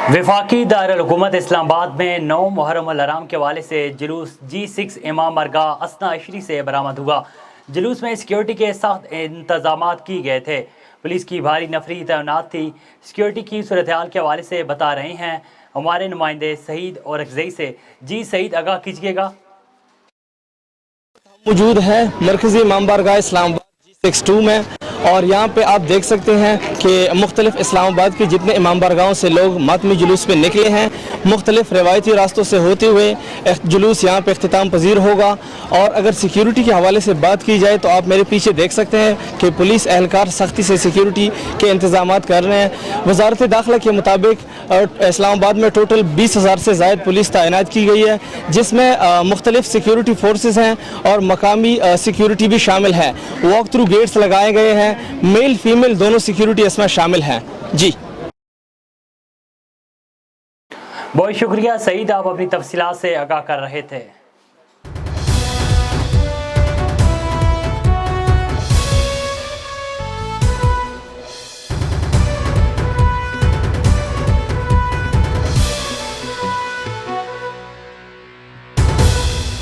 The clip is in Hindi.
वफाकी दारुल-हुकूमत इस्लामाबाद में 9 मुहर्रम अल-हराम के हवाले से जुलूस G6 इमाम बारगाह असना अशरी से बरामद हुआ। जुलूस में सिक्योरिटी के सख्त इंतजाम किए गए थे। पुलिस की भारी नफरी तैनात थी। सिक्योरिटी की सूरत हाल के हवाले से बता रहे हैं हमारे नुमाइंदे सईद और अफजई से। जी सईद, आगाह कीजिएगा। मौजूद है मरकज़ी इमाम बारगाह इस्लामाबाद G62 में, और यहाँ पे आप देख सकते हैं कि मुख्तलिफ इस्लामाबाद के जितने इमाम बारगाहों से लोग मातमी जुलूस पे निकले हैं, मुख्तलिफ रवायती रास्तों से होते हुए जुलूस यहाँ पे इख्तिताम पजीर होगा। और अगर सिक्योरिटी के हवाले से बात की जाए तो आप मेरे पीछे देख सकते हैं कि पुलिस एहलकार सख्ती से सिक्योरिटी के इंतजाम कर रहे हैं। वजारत दाखिला के मुताबिक इस्लामाबाद में टोटल 20,000 से ज़ायद पुलिस तैनात की गई है, जिसमें मुख्तलिफ सिक्योरिटी फोर्सेस हैं और मकामी सिक्योरिटी भी शामिल है। वॉक थ्रू गेट्स लगाए गए हैं, मेल फीमेल दोनों सिक्योरिटी इसमें शामिल हैं। जी बहुत शुक्रिया सईद, आप अपनी तफसीलात से आगाह कर रहे थे।